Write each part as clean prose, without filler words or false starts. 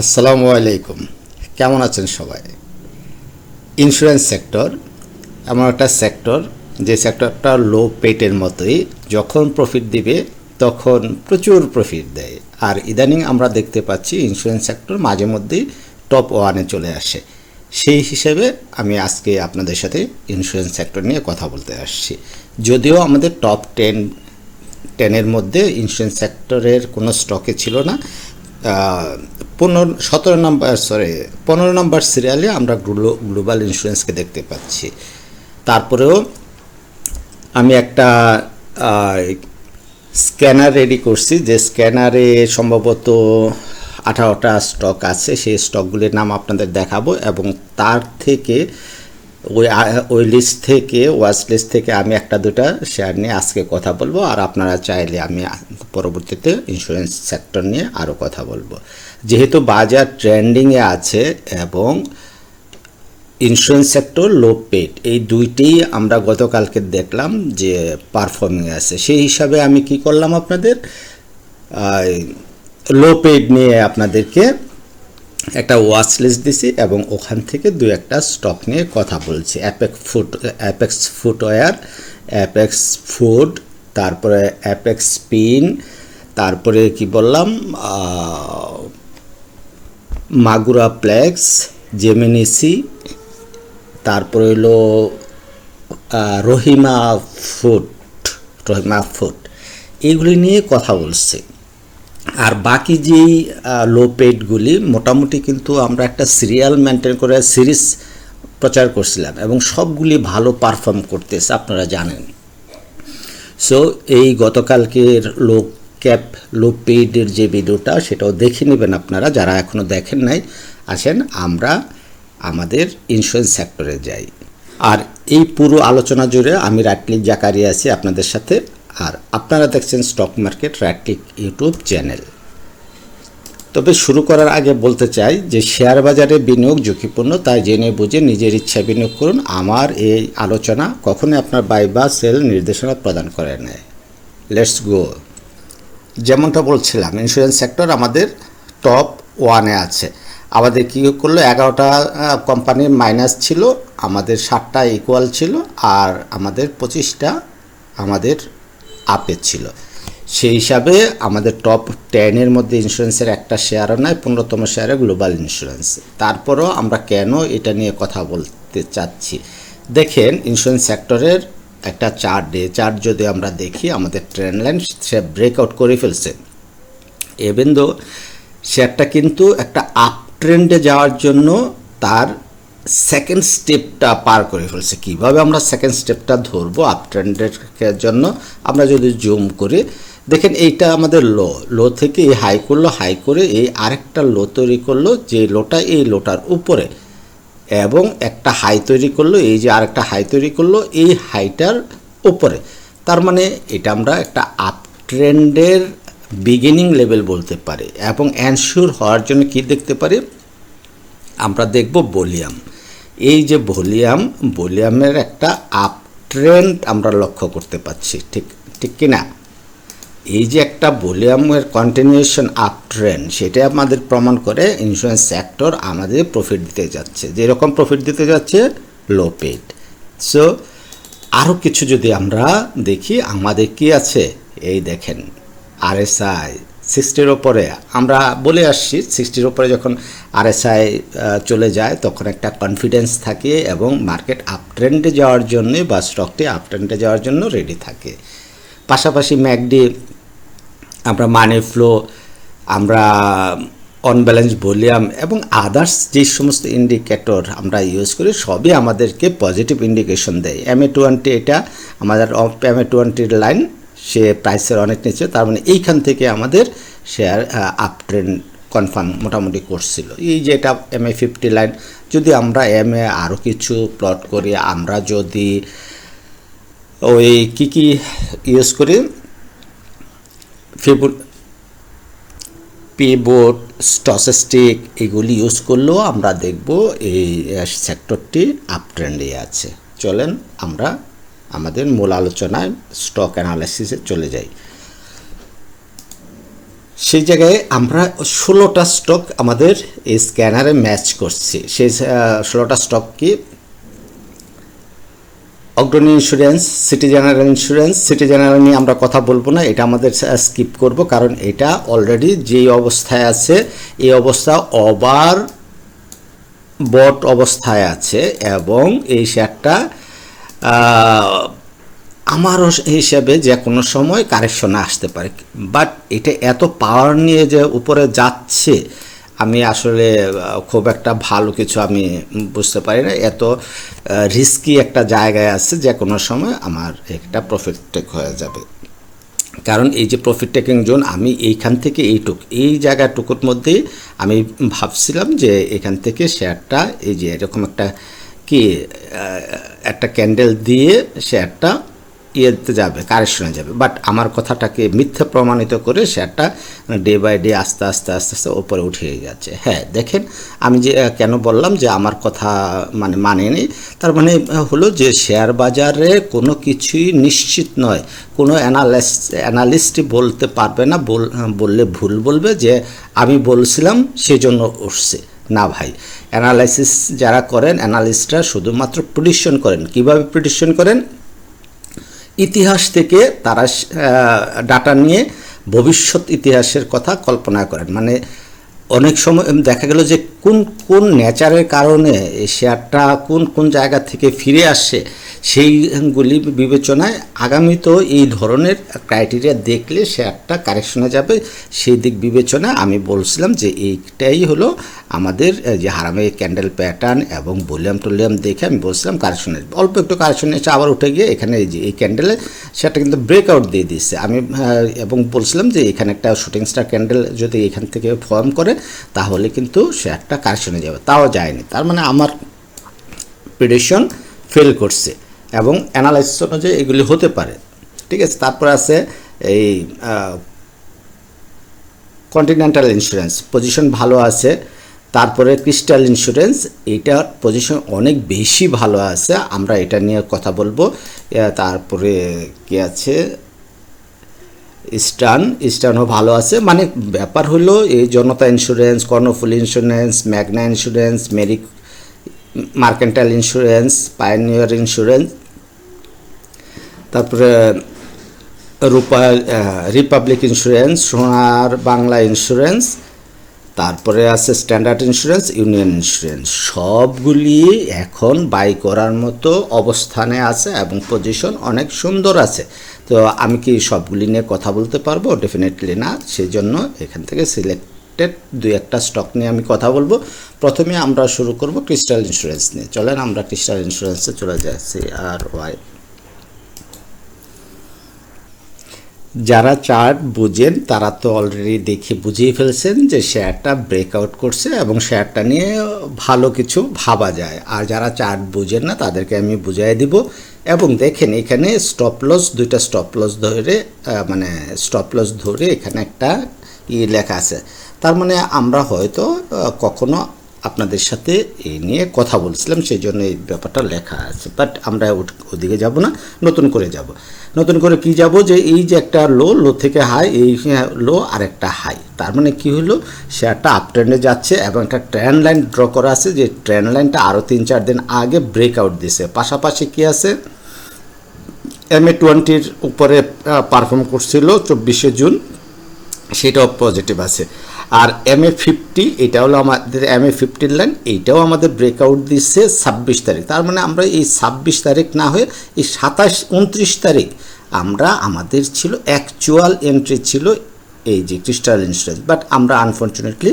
আসসালামু আলাইকুম। কেমন আছেন সবাই? ইন্স্যুরেন্স সেক্টর এমন একটা সেক্টর, যে সেক্টরটা লো পেটের মতোই, যখন প্রফিট দিবে তখন প্রচুর প্রফিট দেয়। আর ইদানিং আমরা দেখতে পাচ্ছি ইন্স্যুরেন্স সেক্টর মাঝে মধ্যেই টপ ওয়ানে চলে আসে। সেই হিসেবে আমি আজকে আপনাদের সাথে ইন্স্যুরেন্স সেক্টর নিয়ে কথা বলতে আসছি। যদিও আমাদের টপ টেনের মধ্যে ইন্স্যুরেন্স সেক্টরের কোনো স্টকে ছিল না। 15 নম্বর সিরিয়ালে আমরা গ্লোবাল ইন্স্যুরেন্সকে দেখতে পাচ্ছি। তারপরেও আমি একটা স্ক্যানার রেডি করছি, যে স্ক্যানারে সম্ভবত 18টা স্টক আছে। সেই স্টকগুলির নাম আপনাদের দেখাবো, এবং তার থেকে ওই লিস্ট থেকে, ওয়াচ লিস্ট থেকে আমি একটা দুটা শেয়ার নিয়ে আজকে কথা বলবো। আর আপনারা চাইলে আমি পরবর্তীতে ইন্স্যুরেন্স সেক্টর নিয়ে আরও কথা বলবো। যেহেতু বাজার ট্রেন্ডিংয়ে আছে এবং ইন্স্যুরেন্স সেক্টর লো পেড, এই দুইটাই আমরা গতকালকে দেখলাম যে পারফর্মিং আছে। সেই হিসাবে আমি কি করলাম, আপনাদের লো পেড নিয়ে আপনাদেরকে একটা ওয়াচ লিস্ট দিছি, এবং ওখান থেকে দু একটা স্টক নিয়ে কথা বলছি। অ্যাপেক্স ফুটওয়্যার, অ্যাপেক্স ফুড, তারপরে অ্যাপেক্স স্পিন, তারপরে কি বললাম, মাগুরা প্লেক্স, জেমিনিসি, তারপরে হলো রহিমা ফুড, এইগুলি নিয়ে কথা বলছে। আর বাকি যেই লো পেডগুলি মোটামুটি কিন্তু আমরা একটা সিরিয়াল মেনটেন করে সিরিজ প্রচার করছিলাম, এবং সবগুলি ভালো পারফর্ম করতেছে, আপনারা জানেন। সো এই গতকালকের লো পেডের যে ভিডিওটা, সেটাও দেখে নেবেন আপনারা যারা এখনও দেখেন নাই। আসেন আমরা আমাদের ইন্স্যুরেন্স সেক্টরে যাই। আর এই পুরো আলোচনা জুড়ে আমি রাটলিক জাকারিয়া আছি আপনাদের সাথে, আর আপনারা দেখছেন স্টক মার্কেট রাটলিক ইউটিউব চ্যানেল। তবে শুরু করার আগে বলতে চাই যে শেয়ার বাজারে বিনিয়োগ ঝুঁকিপূর্ণ, তাই জেনে বুঝে নিজের ইচ্ছা বিনিয়োগ করুন। আমার এই আলোচনা কখনোই আপনার বাই বা সেল নির্দেশনা প্রদান করে নেয়। Let's go. যেমনটা বলছিলাম, ইন্স্যুরেন্স সেক্টর আমাদের টপ ওয়ানে আছে। আমাদের কী করলো, 11টা কোম্পানির মাইনাস ছিল, আমাদের 7টা ইকুয়াল ছিল, আর আমাদের 25টা আমাদের আপে ছিল। সেই হিসাবে আমাদের টপ 10-এর মধ্যে ইন্স্যুরেন্সের একটা শেয়ারও নয়, 15তম শেয়ারে গ্লোবাল ইন্স্যুরেন্স। তারপরও আমরা কেন এটা নিয়ে কথা বলতে চাচ্ছি, দেখেন ইন্স্যুরেন্স সেক্টরের একটা চার্ট যদি আমরা দেখি, আমাদের ট্রেন্ড লাইন সে ব্রেকআউট করে ফেলছে। ইভেন দো শেয়ারটা কিন্তু একটা আপ ট্রেন্ডে যাওয়ার জন্য তার সেকেন্ড স্টেপটা পার করে ফেলছে। কীভাবে আমরা সেকেন্ড স্টেপটা ধরবো আপ ট্রেন্ডের জন্য, আমরা যদি জুম করি দেখেন, এইটা আমাদের লো থেকে এই হাই করলো, হাই করে এই আরেকটা লো তৈরি করলো, যে লোটা এই লোটার উপরে, এবং একটা হাই তৈরি করলো, এই যে আরেকটা হাই তৈরি করলো এই হাইটার উপরে। তার মানে এটা আমরা একটা আপ ট্রেন্ডের বিগিনিং লেভেল বলতে পারি। এবং এনশিওর হওয়ার জন্য কি দেখতে পারি, আমরা দেখব ভলিউম। এই যে ভলিউমের একটা আপ ট্রেন্ড আমরা লক্ষ্য করতে পারছি, ঠিক কিনা? এই যে একটা ভলিউমের কন্টিনিউশন আপ ট্রেন্ড, সেটা আমাদের প্রমাণ করে ইন্স্যুরেন্স সেক্টর আমাদের প্রফিট দিতে যাচ্ছে। যেরকম প্রফিট দিতে যাচ্ছে লো পেড। সো আরও কিছু যদি আমরা দেখি, আমাদের কি আছে, এই দেখেন আরএসআই 60-র ওপরে, আমরা বলে আসছি 60-র ওপরে যখন আরএসআই চলে যায় তখন একটা কনফিডেন্স থাকে, এবং মার্কেট আপ ট্রেন্ডে যাওয়ার জন্য বা স্টকটি আপ ট্রেন্ডে যাওয়ার জন্য রেডি থাকে। পাশাপাশি ম্যাকডি, আমরা মানি ফ্লো, আমরা অনব্যালেন্স ভলিউম এবং আদার্স যে সমস্ত ইন্ডিকেটর আমরা ইউজ করি, সবই আমাদেরকে পজিটিভ ইন্ডিকেশন দেয়। MA20, এটা আমাদের MA20-র লাইন, সে প্রাইসের অনেক নিচে, তার মানে এইখান থেকে আমাদের শেয়ার আপ ট্রেন্ড কনফার্ম মোটামুটি করছিল। এই যে এটা MA50 লাইন, যদি আমরা আরও কিছু প্লট করি, আমরা যদি ওই কী ইউজ করি, পিভট, স্টক্যাস্টিক, এগুলি ইউজ করলেও আমরা দেখব এই সেক্টরটি আপ ট্রেন্ডে আছে। চলেন আমরা আমাদের মূল আলোচনায় স্টক অ্যানালাইসিসে চলে যাই। সেই জায়গায় আমরা 16টা স্টক আমাদের এই স্ক্যানারে ম্যাচ করছি। সেই 16টা স্টক কি? অগ্রণী insurance, city general insurance. City general নিয়ে আমরা কথা বলবো না, এটা আমাদের স্কিপ করব, কারণ এটা অলরেডি যেই অবস্থায় আছে এই অবস্থা ওভার বট অবস্থায় আছে এবং এই শেয়ারটা আমার হিসাবে যে কোনো সময় কারেকশনে আসতে পারে। বাট এটা এত পাওয়ার নিয়ে যে উপরে যাচ্ছে আমি আসলে খুব একটা ভালো কিছু আমি বুঝতে পারি না। এত রিস্কি একটা জায়গায় আছে, যে কোনো সময় আমার একটা প্রফিট টেক হয়ে যাবে। কারণ এই যে প্রফিট টেকিং জোন, আমি এইখান থেকে এই জায়গাটুকুর মধ্যেই আমি ভাবছিলাম যে এখান থেকে শেয়ারটা এই যে এরকম একটা ক্যান্ডেল দিয়ে শেয়ারটা ইয়েতে যাবে, কারেকশনে যাবে। বাট আমার কথাটাকে মিথ্যা প্রমাণিত করে শেয়ারটা ডে বাই ডে আস্তে আস্তে আস্তে আস্তে ওপরে উঠে যাচ্ছে। হ্যাঁ, দেখেন আমি যে কেন বললাম যে আমার কথা মানেনি, তার হলো যে শেয়ার বাজারে কোনো কিছুই নিশ্চিত নয়। কোনো অ্যানালিস্টই বলতে পারবে না, বললে ভুল বলবে যে আমি বলছিলাম সেজন্য উঠছে। না ভাই, অ্যানালাইসিস যারা করেন, অ্যানালিস্টরা শুধুমাত্র প্রেডিকশন করেন। কিভাবে প্রেডিকশন করেন? ইতিহাস থেকে তারা ডাটা নিয়ে ভবিষ্যৎ ইতিহাসের কথা কল্পনা করেন। অনেক সময় দেখা গেল যে কোন নেচারের কারণে এই শেয়ারটা কোন জায়গা থেকে ফিরে আসছে, সেইগুলি বিবেচনায় আগামীতেও এই ধরনের ক্রাইটেরিয়া দেখলে শেয়ারটা কারেকশনে যাবে। সেই দিক বিবেচনায় আমি বলছিলাম যে এইটাই হলো আমাদের যে হারামে ক্যান্ডেল প্যাটার্ন এবং ভলিউম দেখে আমি বলছিলাম কারেকশনে, অল্প একটু কারেকশনে এসে আবার উঠে গিয়ে এখানে এই ক্যান্ডেলে সেটা কিন্তু ব্রেকআউট দিয়ে দিচ্ছে। আমি এবং বলছিলাম যে এখানে একটা শুটিং স্টার ক্যান্ডেল যদি এখান থেকে ফর্ম করে তাহলে কিন্তু শেয়ারটা কারেকশনে যাবে, তাও যায়নি। তার আমার প্রেডিকশন ফেল করছে এবং অ্যানালাইসিস অনুযায়ী এগুলি হতে পারে। ঠিক আছে, তারপর আছে এই কন্টিনেন্টাল ইন্স্যুরেন্স, পজিশন ভালো আছে। তারপরে ক্রিস্টাল ইন্স্যুরেন্স, এইটার পজিশন অনেক বেশি ভালো আছে, আমরা এটা নিয়ে কথা বলবো। তারপরে কি আছে? ইস্টার্নও ভালো আছে। ব্যাপার হলো এই Janata insurance, Karnaphuli insurance, Magna insurance, Mercantile insurance, Pioneer insurance, তারপরে Republic insurance, Sonar Bangla insurance, তারপরে আছে স্ট্যান্ডার্ড ইন্স্যুরেন্স, ইউনিয়ন ইন্স্যুরেন্স। সবগুলি এখন বাই করার মতো অবস্থানে আছে এবং পজিশন অনেক সুন্দর আছে। তো আমি কি সবগুলি নিয়ে কথা বলতে পারবো? ডেফিনেটলি না। সেই জন্য এখান থেকে সিলেক্টেড 2-1টা স্টক নিয়ে আমি কথা বলবো। প্রথমে আমরা শুরু করব ক্রিস্টাল ইন্স্যুরেন্স নিয়ে। চলেন আমরা ক্রিস্টাল ইন্স্যুরেন্সে চলে যাচ্ছি। যারা চার্ট বুঝেন তারা তো অলরেডি দেখে বুঝিয়ে ফেলছেন যে শেয়ারটা ব্রেকআউট করছে এবং শেয়ারটা নিয়ে ভালো কিছু ভাবা যায়। আর যারা চার্ট বুঝেন না তাদেরকে আমি বুঝিয়ে দিব। এবং দেখেন এখানে দুইটা স্টপ লস ধরে এখানে একটা লেখা আছে। তার আমরা হয়তো কখনো আপনাদের সাথে এই নিয়ে কথা বলছিলাম, সেই জন্য এই ব্যাপারটা লেখা আছে। বাট আমরা ওদিকে যাব না, নতুন করে কি যাব যে এই যে একটা লো থেকে হাই, এই লো আর একটা হাই। তার কি হলো? শেয়ারটা আপ ট্রেন্ডে যাচ্ছে এবং একটা ট্রেন্ড লাইন ড্র করা আছে, যে ট্রেন্ড লাইনটা আরও 3-4 দিন আগে ব্রেকআউট দিছে। পাশাপাশি কি আছে? MA20 উপরে পারফর্ম করছিল 24শে জুন, সেটাও পজিটিভ আছে। আর MA50, এটা হলো আমাদের MA50 লাইন, এইটাও আমাদের ব্রেকআউট দিচ্ছে 26 তারিখ। তার আমরা এই 26 তারিখ না হয়ে এই 27-29 তারিখ আমাদের ছিল অ্যাকচুয়াল এন্ট্রি ছিল এই যে ক্রিস্টাল ইন্স্যুরেন্স। বাট আমরা আনফর্চুনেটলি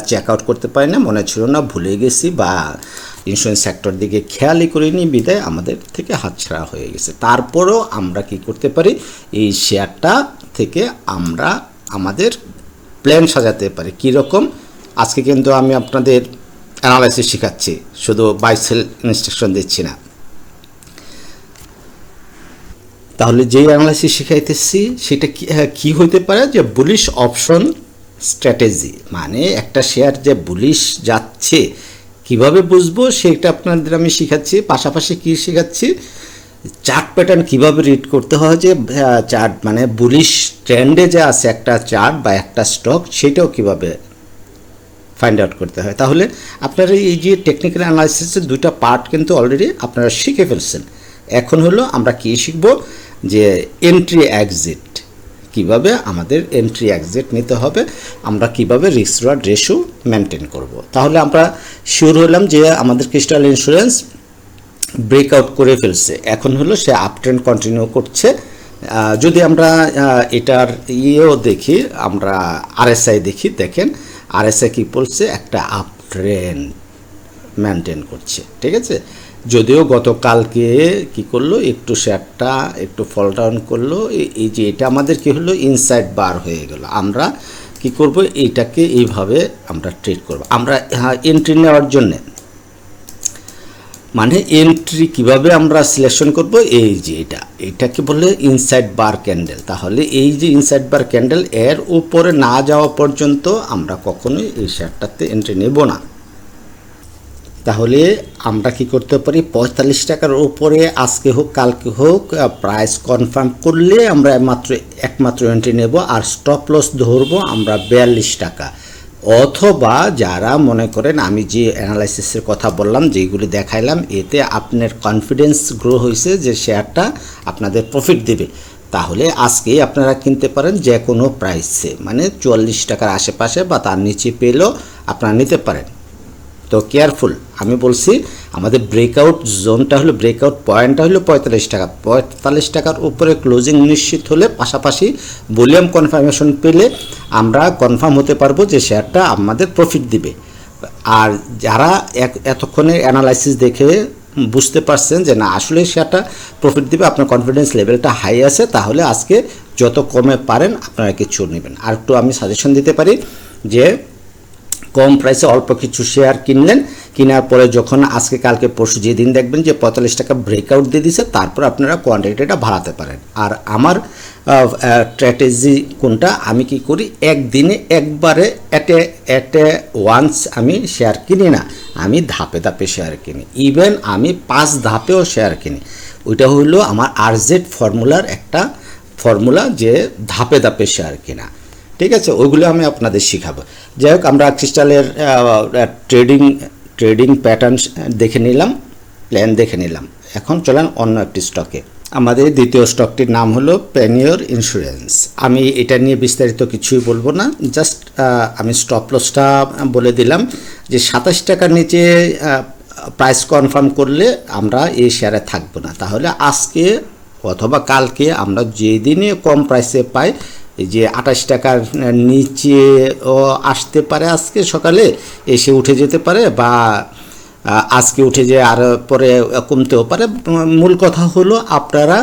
চেক আউট করতে পারি না, মনে ছিল না, ভুলে গেছি বা ইন্স্যুরেন্স সেক্টর দিকে খেয়ালই করিনি, বিদায় আমাদের থেকে হাতছাড়া হয়ে গেছে। তারপরেও আমরা কি করতে পারি? এই শেয়ারটা থেকে আমরা আমাদের প্ল্যান সাজাতে পারি। কীরকম? আজকে কিন্তু আমি আপনাদের অ্যানালাইসিস শেখাচ্ছি, শুধু বাই সেল ইনস্ট্রাকশন দিচ্ছি না। তাহলে যেই অ্যানালাইসিস শেখাইতেছি সেটা কি হইতে পারে? যে বুলিশ অপশন স্ট্র্যাটেজি, একটা শেয়ার যে বুলিশ যাচ্ছে কিভাবে বুঝবো সেটা আপনাদের আমি শেখাচ্ছি। পাশাপাশি কি শেখাচ্ছি? চার্ট প্যাটার্ন কীভাবে রিড করতে হয়, যে চার্ট মানে বুলিশ ট্রেন্ডে যে আছে একটা চার্ট বা একটা স্টক, সেটাও কীভাবে ফাইন্ড আউট করতে হয়। তাহলে আপনারা এই যে টেকনিক্যাল অ্যানালাইসিসের দুইটা পার্ট কিন্তু অলরেডি আপনারা শিখে ফেলছেন। এখন হলো আমরা কী শিখব, যে এন্ট্রি এক্সিট, কিভাবে আমাদের এন্ট্রি এক্সিট নিতে হবে, আমরা কিভাবে রিস্ক রিওয়ার্ড রেশিও মেনটেন করব। তাহলে আমরা শিওর হলাম যে আমাদের ক্রিস্টাল ইন্স্যুরেন্স ব্রেকআউট করে ফেলছে, এখন হলো সে আপ ট্রেন্ড কন্টিনিউ করছে। যদি আমরা এটার ইয়েও দেখি, আমরা আরএসআই দেখি, দেখেন আরএসআই কী বলছে, একটা আপ ট্রেন্ড মেনটেন করছে, ঠিক আছে। যদিও গতকালকে কি করলো, একটু শেয়ারটা একটু ফল ডাউন করলো, এই যে এটা আমাদের কি হলো, ইনসাইড বার হয়ে গেল। আমরা কি করব, এইটাকে এইভাবে আমরা ট্রেড করব। আমরা এন্ট্রি নেওয়ার জন্যে, মানে এন্ট্রি কিভাবে আমরা সিলেকশন করব, এই যে এটাকে বলে ইনসাইড বার ক্যান্ডেল। তাহলে এই যে ইনসাইড বার ক্যান্ডেল এর উপরে না যাওয়া পর্যন্ত আমরা কখনোই এই শেয়ারটাতে এন্ট্রি নেব না। তাহলে আমরা কি করতে পারি, 45 টাকার উপরে আজকে হোক কালকে হোক প্রাইস কনফার্ম করলে আমরা একমাত্র এন্ট্রি নেব, আর স্টপ লস ধরবো আমরা 42 টাকা। অথবা যারা মনে করেন আমি যে অ্যানালাইসিসের কথা বললাম, যেগুলি দেখাইলাম, এতে আপনার কনফিডেন্স গ্রো হয়েছে যে শেয়ারটা আপনাদের প্রফিট দেবে, তাহলে আজকেই আপনারা কিনতে পারেন যে কোনো প্রাইসে, মানে 44 টাকার আশেপাশে বা তার নিচে পেলেও আপনারা নিতে পারেন। তো কেয়ারফুল, আমি বলছি আমাদের ব্রেকআউট জোনটা হলো, ব্রেকআউট পয়েন্টটা হলো 45 টাকা। 45 টাকার উপরে ক্লোজিং নিশ্চিত হলে, পাশাপাশি ভলিউম কনফার্মেশন পেলে আমরা কনফার্ম হতে পারবো যে শেয়ারটা আমাদের প্রফিট দিবে। আর যারা এতক্ষণে অ্যানালাইসিস দেখে বুঝতে পারছেন যে না আসলে শেয়ারটা প্রফিট দিবে, আপনার কনফিডেন্স লেভেলটা হাই আছে, তাহলে আজকে যত কমে পারেন আপনারা কিছু নেবেন। আর একটু আমি সাজেশন দিতে পারি যে কম প্রাইসে অল্প কিছু শেয়ার কিনলেন, কেনার পরে যখন আজকে কালকে পরশু যেদিন দেখবেন যে 45 টাকা ব্রেকআউট দিয়ে দিছে, তারপর আপনারা কোয়ান্টিটিটা বাড়াতে পারেন। আর আমার স্ট্র্যাটেজি কোনটা, আমি কি করি, একদিনে একবারে অ্যাট এ ওয়ান্স আমি শেয়ার কিনি না, আমি ধাপে ধাপে শেয়ার কিনি। ইভেন আমি 5 ধাপেও শেয়ার কিনি। ওইটা হলো আমার আরজেড ফর্মুলার একটা ফর্মুলা, যে ধাপে ধাপে শেয়ার কিনা, ঠিক আছে। ওইগুলো আমি আপনাদের শিখাবো। যাই হোক, আমরা ক্রিস্টালের ট্রেডিং প্যাটার্ন দেখে নিলাম, প্ল্যান দেখে নিলাম। এখন চলেন অন্য একটি স্টকে। আমাদের দ্বিতীয় স্টকটির নাম হলো পেনিয়র ইন্স্যুরেন্স। আমি এটা নিয়ে বিস্তারিত কিছুই বলবো না, জাস্ট আমি স্টপ লসটা বলে দিলাম যে 27 টাকার নিচে প্রাইস কনফার্ম করলে আমরা এই শেয়ারে থাকবো না। তাহলে আজকে অথবা কালকে আমরা যেদিনে কম প্রাইসে পাই, এই যে 28 টাকার নিচেও আসতে পারে, আজকে সকালে এসে উঠে যেতে পারে, বা আজকে উঠে যে আর পরে কমতেও পারে। মূল কথা হলো আপনারা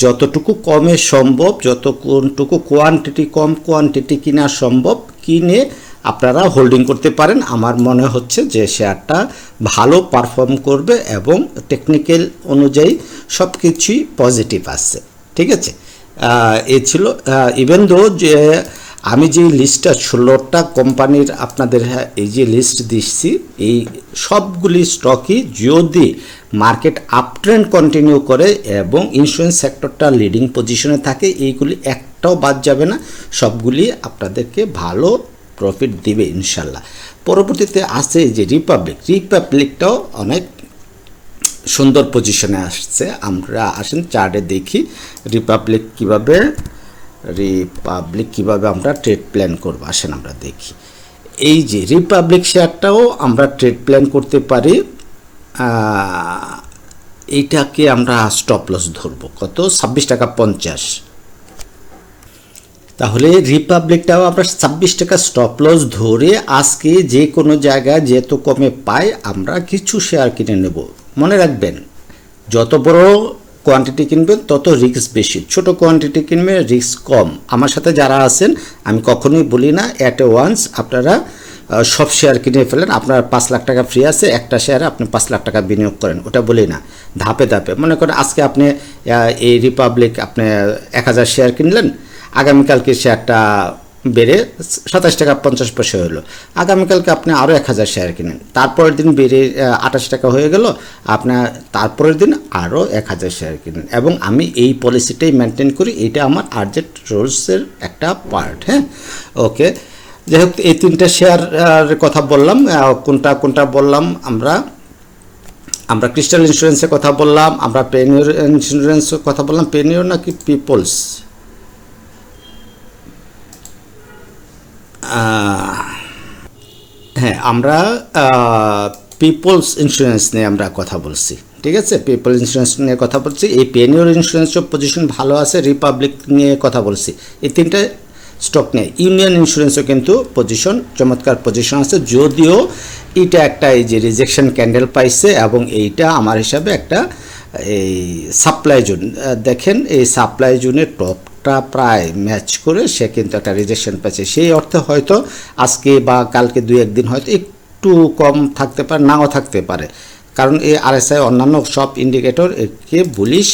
যতটুকু কমে সম্ভব, যতটুকু কম কোয়ান্টিটি কিনা সম্ভব কিনে আপনারা হোল্ডিং করতে পারেন। আমার মনে হচ্ছে যে শেয়ারটা ভালো পারফর্ম করবে এবং টেকনিক্যাল অনুযায়ী সব কিছুই পজিটিভ আসছে, ঠিক আছে। এ ছিল ইভেন দো যে আমি যে লিস্টটা 16টা কোম্পানির আপনাদের এই যে লিস্ট দিচ্ছি, এই সবগুলি স্টকই যদি মার্কেট আপট্রেন্ড কন্টিনিউ করে এবং ইন্স্যুরেন্স সেক্টরটা লিডিং পজিশনে থাকে, এইগুলি একটাও বাদ যাবে না, সবগুলি আপনাদেরকে ভালো প্রফিট দিবে ইনশাল্লাহ। পরবর্তীতে আছে যে রিপাবলিকটাও অনেক সুন্দর পজিশনে আসছে। আমরা আসেন চার্টে দেখি রিপাবলিক কিভাবে আমরা ট্রেড প্ল্যান করব। আসেন আমরা দেখি, এই যে রিপাবলিক শেয়ারটাও আমরা ট্রেড প্ল্যান করতে পারি। এইটাকে আমরা স্টপ লস ধরব কত, 26 টাকা 50। তাহলে রিপাবলিকটাও আমরা 26 টাকা স্টপ লস ধরে আজকে যে কোনো জায়গায় যেত কমে পাই আমরা কিছু শেয়ার কিনে নেব। মনে রাখবেন, যত বড় কোয়ান্টিটি কিনবেন তত রিস্ক বেশি, ছোট কোয়ান্টিটি কিনবে রিস্ক কম। আমার সাথে যারা আছেন আমি কখনোই বলি না অ্যাট এ ওয়ান্স আপনারা সব শেয়ার কিনে ফেলেন, আপনার 5 লাখ টাকা ফ্রি আছে, একটা শেয়ারে আপনি 5 লাখ টাকা বিনিয়োগ করেন, ওটা বলি না। ধাপে ধাপে মনে করেন আজকে আপনি এই রিপাবলিক আপনি 1000 শেয়ার কিনলেন, আগামীকালকে শেয়ারটা বেড়ে 27 টাকা 50 পয়সা হলো, আগামীকালকে আপনি আরও 1000 শেয়ার কিনেন, তারপরের দিন বেড়ে 28 টাকা হয়ে গেল, আপনার তারপরের দিন আরও 1000 শেয়ার কিনেন। এবং আমি এই পলিসিটাই মেনটেন করি, এটা আমার আরজেড রুলসের একটা পার্ট। হ্যাঁ, ওকে। যাই হোক, এই 3টা শেয়ারের কথা বললাম। কোনটা কোনটা বললাম, আমরা ক্রিস্টাল ইন্স্যুরেন্সের কথা বললাম, আমরা পেনিয়র ইন্স্যুরেন্সের কথা বললাম। পেনিয়র নাকি পিপলস, হ্যাঁ, আমরা পিপলস ইন্স্যুরেন্স নিয়ে আমরা কথা বলছি, ঠিক আছে, পিপল ইন্স্যুরেন্স নিয়ে কথা বলছি। এই পেনিয়র ইন্স্যুরেন্সের পজিশন ভালো আছে, রিপাবলিক নিয়ে কথা বলছি, এই 3টে স্টক নিয়ে। ইউনিয়ন ইন্স্যুরেন্সও কিন্তু পজিশন, চমৎকার পজিশন আছে, যদিও এটা একটা এই যে রিজেকশন ক্যান্ডেল পাইছে, এবং এইটা আমার হিসাবে একটা এই সাপ্লাই জোন। দেখেন, এই সাপ্লাই জোনের টপটা প্রায় ম্যাচ করে সে কিন্তু একটা রিজেকশন পাচ্ছে। সেই অর্থে হয়তো আজকে বা কালকে 2-1 দিন হয়তো একটু কম থাকতে পারে, নাও থাকতে পারে, কারণ এই আরএসআই অন্যান্য সব ইন্ডিকেটর একে বুলিশ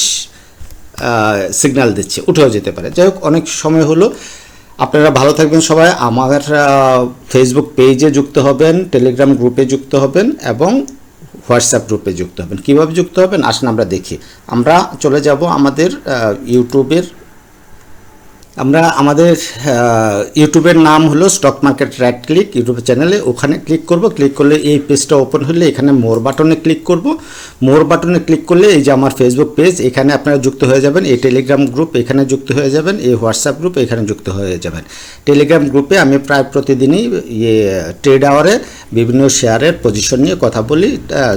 সিগন্যাল দিচ্ছে, উঠেও যেতে পারে। যাই হোক, অনেক সময় হলো, আপনারা ভালো থাকবেন সবাই। আমার ফেসবুক পেজে যুক্ত হবেন, টেলিগ্রাম গ্রুপে যুক্ত হবেন, এবং হোয়াটসঅ্যাপ গ্রুপে যুক্ত হবেন। কীভাবে যুক্ত হবেন আসুন আমরা দেখি। আমরা চলে যাব আমাদের ইউটিউবের নাম হলো stock market right click, YouTube চ্যানেলে ওখানে ক্লিক করব। ক্লিক করলে এই পেজটা ওপেন হলে এখানে মোর বাটনে ক্লিক করব। মোর বাটনে ক্লিক করলে এই যে আমার ফেসবুক পেজ, এখানে আপনারা যুক্ত হয়ে যাবেন। এই টেলিগ্রাম গ্রুপ এখানে যুক্ত হয়ে যাবেন। এই হোয়াটসঅ্যাপ গ্রুপ এখানে যুক্ত হয়ে যাবেন। টেলিগ্রাম গ্রুপে আমি প্রায় প্রতিদিনই ট্রেড আওয়ারে বিভিন্ন শেয়ারের পজিশন নিয়ে কথা বলি,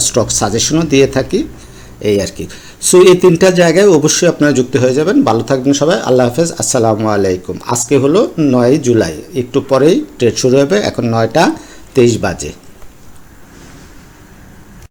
স্টক সাজেশনও দিয়ে থাকি, এই আর কি। সো এই 3টা জায়গায় অবশ্যই আপনারা যুক্ত হয়ে যাবেন। ভালো থাকবেন সবাই, আল্লাহ হাফেজ, আসসালামু আলাইকুম। আজকে হলো 9 জুলাই, একটু পরেই ট্রেড শুরু হবে, এখন 9টা 23 বাজে।